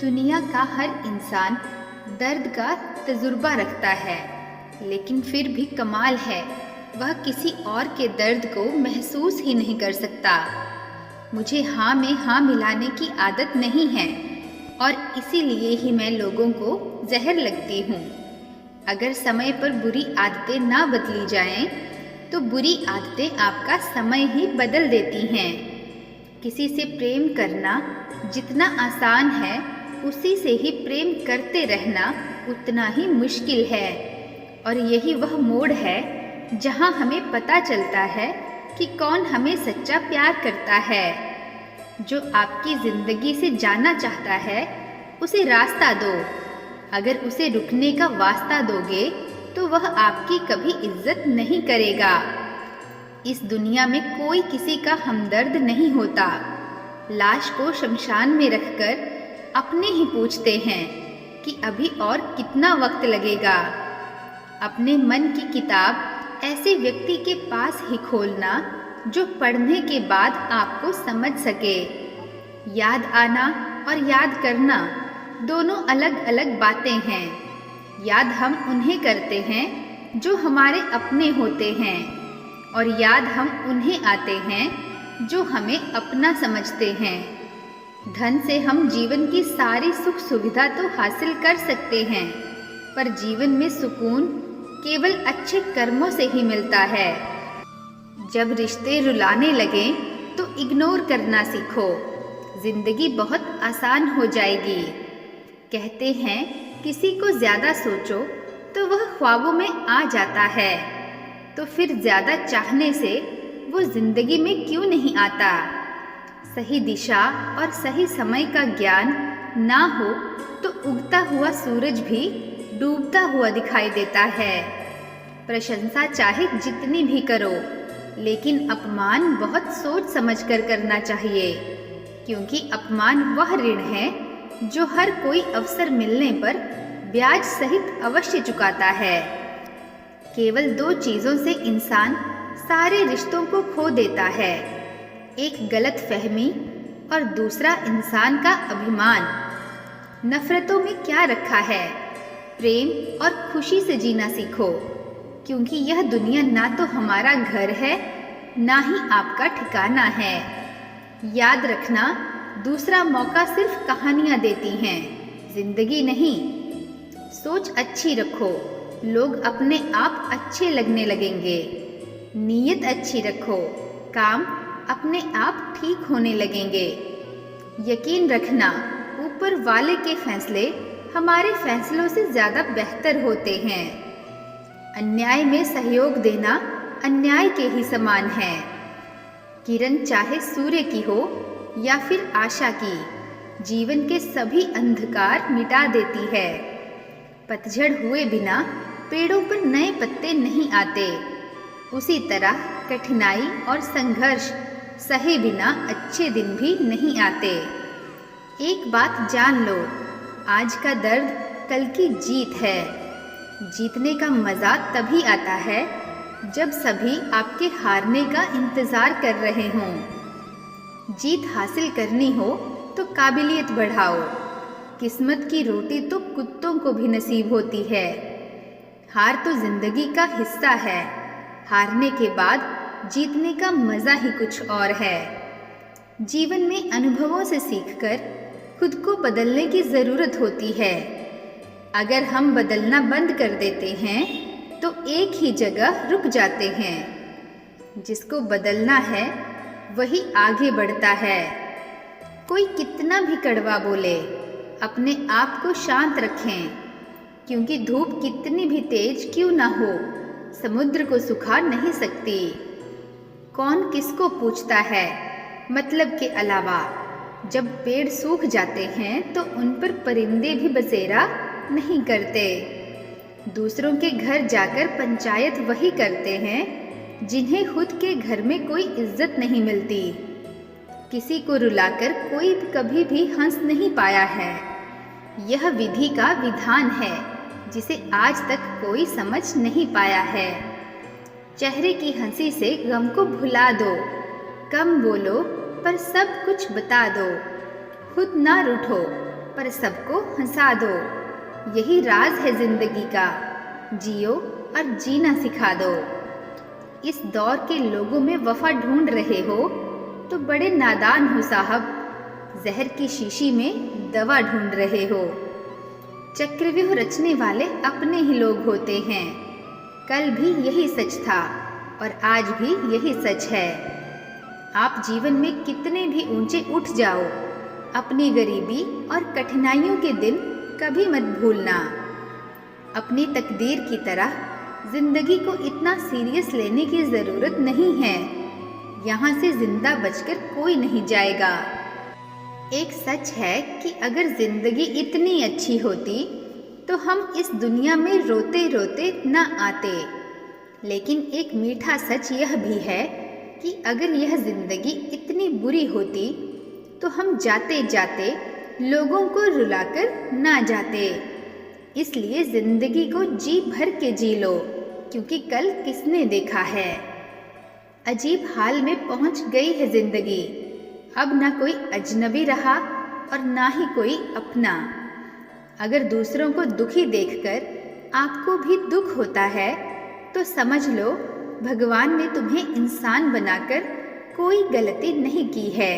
दुनिया का हर इंसान दर्द का तजुर्बा रखता है, लेकिन फिर भी कमाल है, वह किसी और के दर्द को महसूस ही नहीं कर सकता। मुझे हाँ में हाँ मिलाने की आदत नहीं है और इसीलिए ही मैं लोगों को जहर लगती हूँ। अगर समय पर बुरी आदतें ना बदली जाएं, तो बुरी आदतें आपका समय ही बदल देती हैं। किसी से प्रेम करना जितना आसान है, उसी से ही प्रेम करते रहना उतना ही मुश्किल है। और यही वह मोड़ है जहाँ हमें पता चलता है कि कौन हमें सच्चा प्यार करता है। जो आपकी ज़िंदगी से जाना चाहता है, उसे रास्ता दो। अगर उसे रुकने का वास्ता दोगे, तो वह आपकी कभी इज्जत नहीं करेगा। इस दुनिया में कोई किसी का हमदर्द नहीं होता। लाश को शमशान में रखकर अपने ही पूछते हैं कि अभी और कितना वक्त लगेगा। अपने मन की किताब ऐसे व्यक्ति के पास ही खोलना जो पढ़ने के बाद आपको समझ सके। याद आना और याद करना दोनों अलग अलग बातें हैं। याद हम उन्हें करते हैं जो हमारे अपने होते हैं, और याद हम उन्हें आते हैं जो हमें अपना समझते हैं। धन से हम जीवन की सारी सुख सुविधा तो हासिल कर सकते हैं, पर जीवन में सुकून केवल अच्छे कर्मों से ही मिलता है। जब रिश्ते रुलाने लगें, तो इग्नोर करना सीखो। जिंदगी बहुत आसान हो जाएगी। कहते हैं किसी को ज़्यादा सोचो तो वह ख्वाबों में आ जाता है, तो फिर ज़्यादा चाहने से वो जिंदगी में क्यों नहीं आता। सही दिशा और सही समय का ज्ञान ना हो तो उगता हुआ सूरज भी डूबता हुआ दिखाई देता है। प्रशंसा चाहे जितनी भी करो, लेकिन अपमान बहुत सोच समझकर करना चाहिए, क्योंकि अपमान वह ऋण है जो हर कोई अवसर मिलने पर ब्याज सहित अवश्य चुकाता है। केवल दो चीज़ों से इंसान सारे रिश्तों को खो देता है, एक गलत फहमी और दूसरा इंसान का अभिमान। नफरतों में क्या रखा है, प्रेम और खुशी से जीना सीखो, क्योंकि यह दुनिया ना तो हमारा घर है, ना ही आपका ठिकाना है। याद रखना, दूसरा मौका सिर्फ कहानियाँ देती हैं, जिंदगी नहीं। सोच अच्छी रखो, लोग अपने आप अच्छे लगने लगेंगे। नीयत अच्छी रखो, काम अपने आप ठीक होने लगेंगे। यकीन रखना, ऊपर वाले के फैसले हमारे फैसलों से ज़्यादा बेहतर होते हैं। अन्याय में सहयोग देना अन्याय के ही समान है। किरण चाहे सूर्य की हो या फिर आशा की, जीवन के सभी अंधकार मिटा देती है। पतझड़ हुए बिना पेड़ों पर नए पत्ते नहीं आते। उसी तरह कठिनाई और संघर्ष सहे बिना अच्छे दिन भी नहीं आते। एक बात जान लो, आज का दर्द कल की जीत है। जीतने का मज़ा तभी आता है जब सभी आपके हारने का इंतज़ार कर रहे हों। जीत हासिल करनी हो तो काबिलियत बढ़ाओ। किस्मत की रोटी तो कुत्तों को भी नसीब होती है। हार तो जिंदगी का हिस्सा है। हारने के बाद जीतने का मज़ा ही कुछ और है। जीवन में अनुभवों से सीखकर खुद को बदलने की ज़रूरत होती है। अगर हम बदलना बंद कर देते हैं, तो एक ही जगह रुक जाते हैं। जिसको बदलना है, वही आगे बढ़ता है। कोई कितना भी कड़वा बोले, अपने आप को शांत रखें, क्योंकि धूप कितनी भी तेज क्यों ना हो, समुद्र को सुखा नहीं सकती। कौन किसको पूछता है मतलब के अलावा। जब पेड़ सूख जाते हैं, तो उन पर परिंदे भी बसेरा नहीं करते। दूसरों के घर जाकर पंचायत वही करते हैं जिन्हें खुद के घर में कोई इज्जत नहीं मिलती। किसी को रुलाकर कोई कभी भी हंस नहीं पाया है। यह विधि का विधान है जिसे आज तक कोई समझ नहीं पाया है। चेहरे की हंसी से गम को भुला दो। कम बोलो पर सब कुछ बता दो। खुद ना रूठो, पर सबको हंसा दो। यही राज है जिंदगी का, जियो और जीना सिखा दो। इस दौर के लोगों में वफा ढूंढ रहे हो तो बड़े नादान हो साहब, जहर की शीशी में दवा ढूंढ रहे हो। चक्रव्यूह रचने वाले अपने ही लोग होते हैं। कल भी यही सच था और आज भी यही सच है। आप जीवन में कितने भी ऊंचे उठ जाओ, अपनी गरीबी और कठिनाइयों के दिन कभी मत भूलना। अपनी तकदीर की तरह जिंदगी को इतना सीरियस लेने की ज़रूरत नहीं है। यहाँ से जिंदा बचकर कोई नहीं जाएगा। एक सच है कि अगर जिंदगी इतनी अच्छी होती तो हम इस दुनिया में रोते रोते न आते। लेकिन एक मीठा सच यह भी है कि अगर यह जिंदगी इतनी बुरी होती तो हम जाते जाते लोगों को रुलाकर ना जाते। इसलिए जिंदगी को जी भर के जी लो, क्योंकि कल किसने देखा है। अजीब हाल में पहुंच गई है जिंदगी। अब ना कोई अजनबी रहा और ना ही कोई अपना। अगर दूसरों को दुखी देखकर आपको भी दुख होता है तो समझ लो भगवान ने तुम्हें इंसान बनाकर कोई गलती नहीं की है।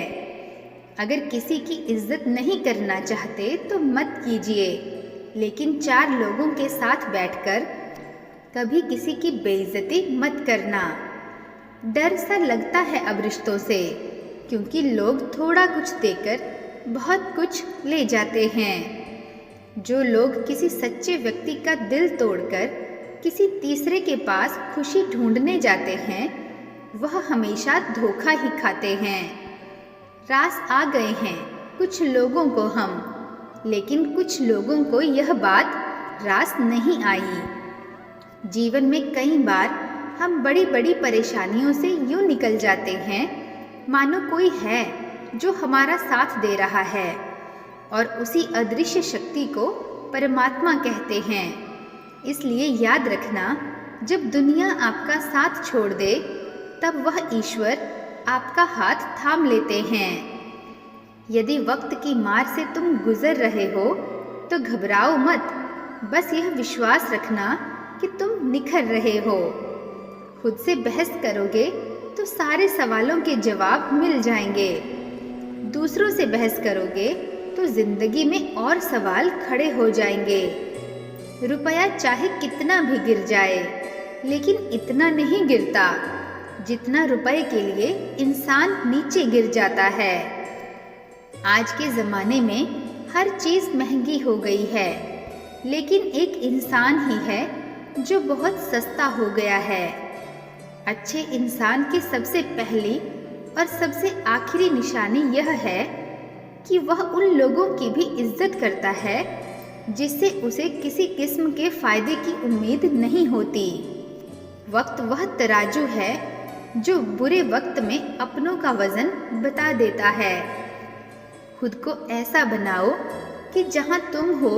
अगर किसी की इज्जत नहीं करना चाहते तो मत कीजिए, लेकिन चार लोगों के साथ बैठकर कभी किसी की बेइज्जती मत करना। डर सा लगता है अब रिश्तों से, क्योंकि लोग थोड़ा कुछ देकर बहुत कुछ ले जाते हैं। जो लोग किसी सच्चे व्यक्ति का दिल तोड़कर किसी तीसरे के पास खुशी ढूंढने जाते हैं, वह हमेशा धोखा ही खाते हैं। रास आ गए हैं कुछ लोगों को हम, लेकिन कुछ लोगों को यह बात रास नहीं आई। जीवन में कई बार हम बड़ी बड़ी परेशानियों से यूं निकल जाते हैं मानो कोई है जो हमारा साथ दे रहा है, और उसी अदृश्य शक्ति को परमात्मा कहते हैं। इसलिए याद रखना, जब दुनिया आपका साथ छोड़ दे तब वह ईश्वर आपका हाथ थाम लेते हैं। यदि वक्त की मार से तुम गुजर रहे हो तो घबराओ मत, बस यह विश्वास रखना कि तुम निखर रहे हो। खुद से बहस करोगे तो सारे सवालों के जवाब मिल जाएंगे। दूसरों से बहस करोगे तो जिंदगी में और सवाल खड़े हो जाएंगे। रुपया चाहे कितना भी गिर जाए, लेकिन इतना नहीं गिरता जितना रुपए के लिए इंसान नीचे गिर जाता है। आज के ज़माने में हर चीज़ महंगी हो गई है, लेकिन एक इंसान ही है जो बहुत सस्ता हो गया है। अच्छे इंसान की सबसे पहली और सबसे आखिरी निशानी यह है कि वह उन लोगों की भी इज्जत करता है जिससे उसे किसी किस्म के फायदे की उम्मीद नहीं होती। वक्त वह तराजू है जो बुरे वक्त में अपनों का वजन बता देता है। खुद को ऐसा बनाओ कि जहाँ तुम हो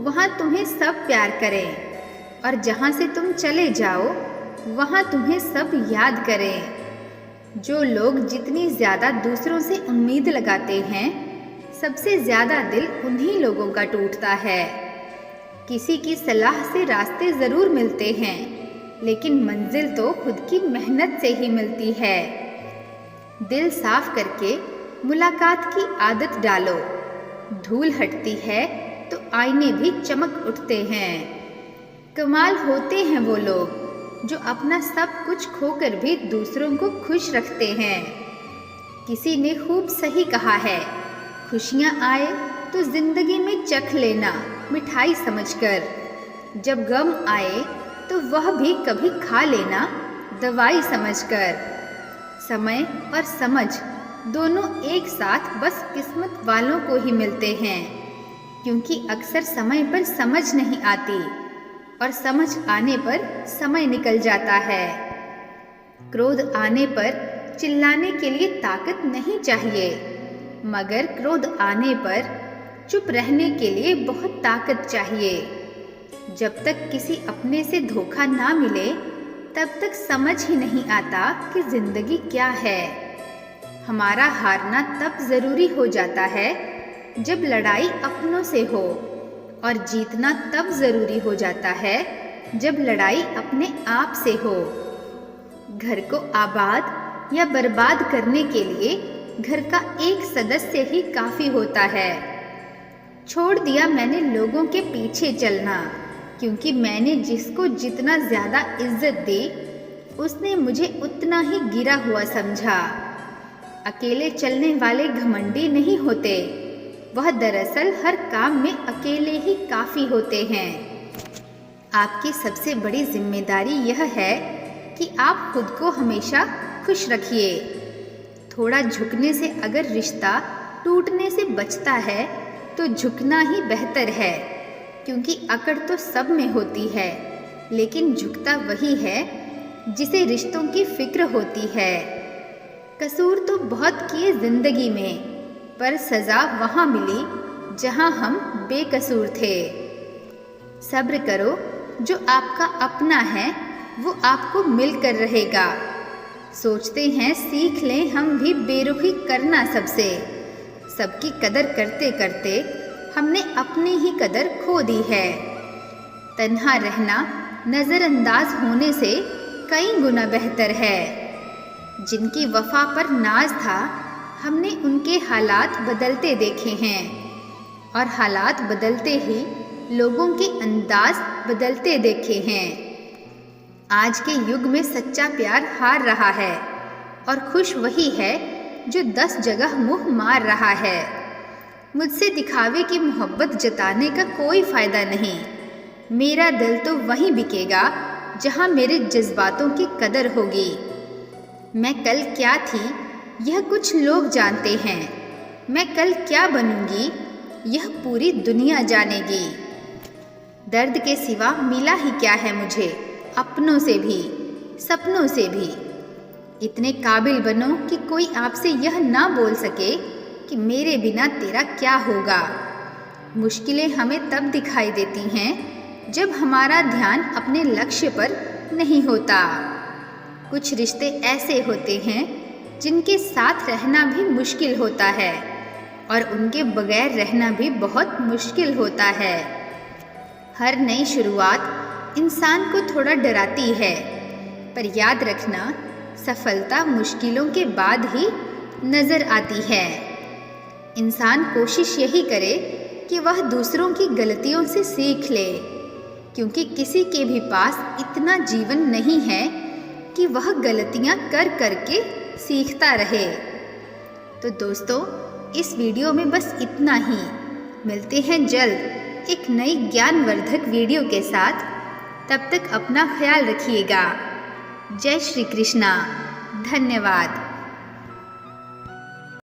वहाँ तुम्हें सब प्यार करें, और जहाँ से तुम चले जाओ वहाँ तुम्हें सब याद करें। जो लोग जितनी ज़्यादा दूसरों से उम्मीद लगाते हैं, सबसे ज़्यादा दिल उन्हीं लोगों का टूटता है। किसी की सलाह से रास्ते ज़रूर मिलते हैं, लेकिन मंजिल तो खुद की मेहनत से ही मिलती है। दिल साफ करके मुलाकात की आदत डालो। धूल हटती है तो आईने भी चमक उठते हैं। कमाल होते हैं वो लोग जो अपना सब कुछ खोकर भी दूसरों को खुश रखते हैं। किसी ने खूब सही कहा है, खुशियाँ आए तो जिंदगी में चख लेना मिठाई समझकर, जब गम आए तो वह भी कभी खा लेना दवाई समझकर। समय और समझ दोनों एक साथ बस किस्मत वालों को ही मिलते हैं, क्योंकि अक्सर समय पर समझ नहीं आती और समझ आने पर समय निकल जाता है। क्रोध आने पर चिल्लाने के लिए ताकत नहीं चाहिए, मगर क्रोध आने पर चुप रहने के लिए बहुत ताकत चाहिए। जब तक किसी अपने से धोखा ना मिले तब तक समझ ही नहीं आता कि जिंदगी क्या है। हमारा हारना तब ज़रूरी हो जाता है जब लड़ाई अपनों से हो, और जीतना तब ज़रूरी हो जाता है जब लड़ाई अपने आप से हो। घर को आबाद या बर्बाद करने के लिए घर का एक सदस्य ही काफ़ी होता है। छोड़ दिया मैंने लोगों के पीछे चलना, क्योंकि मैंने जिसको जितना ज़्यादा इज्जत दी उसने मुझे उतना ही गिरा हुआ समझा। अकेले चलने वाले घमंडी नहीं होते, वह दरअसल हर काम में अकेले ही काफ़ी होते हैं। आपकी सबसे बड़ी जिम्मेदारी यह है कि आप खुद को हमेशा खुश रखिए। थोड़ा झुकने से अगर रिश्ता टूटने से बचता है तो झुकना ही बेहतर है, क्योंकि अकड़ तो सब में होती है, लेकिन झुकता वही है जिसे रिश्तों की फिक्र होती है। कसूर तो बहुत किए जिंदगी में, पर सज़ा वहाँ मिली जहाँ हम बेकसूर थे। सब्र करो, जो आपका अपना है वो आपको मिलकर रहेगा। सोचते हैं सीख लें हम भी बेरुखी करना सबसे, सबकी कदर करते करते हमने अपनी ही कदर खो दी है। तन्हा रहना नज़रअंदाज होने से कई गुना बेहतर है। जिनकी वफा पर नाज था, हमने उनके हालात बदलते देखे हैं, और हालात बदलते ही लोगों के अंदाज बदलते देखे हैं। आज के युग में सच्चा प्यार हार रहा है, और खुश वही है जो 10 जगह मुँह मार रहा है। मुझसे दिखावे की मोहब्बत जताने का कोई फ़ायदा नहीं। मेरा दिल तो वहीं बिकेगा जहाँ मेरे जज्बातों की कदर होगी। मैं कल क्या थी यह कुछ लोग जानते हैं, मैं कल क्या बनूंगी यह पूरी दुनिया जानेगी। दर्द के सिवा मिला ही क्या है मुझे, अपनों से भी सपनों से भी। इतने काबिल बनो कि कोई आपसे यह ना बोल सके कि मेरे बिना तेरा क्या होगा। मुश्किलें हमें तब दिखाई देती हैं जब हमारा ध्यान अपने लक्ष्य पर नहीं होता। कुछ रिश्ते ऐसे होते हैं जिनके साथ रहना भी मुश्किल होता है, और उनके बगैर रहना भी बहुत मुश्किल होता है। हर नई शुरुआत इंसान को थोड़ा डराती है, पर याद रखना सफलता मुश्किलों के बाद ही नज़र आती है। इंसान कोशिश यही करे कि वह दूसरों की गलतियों से सीख ले, क्योंकि किसी के भी पास इतना जीवन नहीं है कि वह गलतियां कर कर के सीखता रहे। तो दोस्तों, इस वीडियो में बस इतना ही। मिलते हैं जल्द एक नई ज्ञानवर्धक वीडियो के साथ। तब तक अपना ख्याल रखिएगा। जय श्री कृष्णा। धन्यवाद।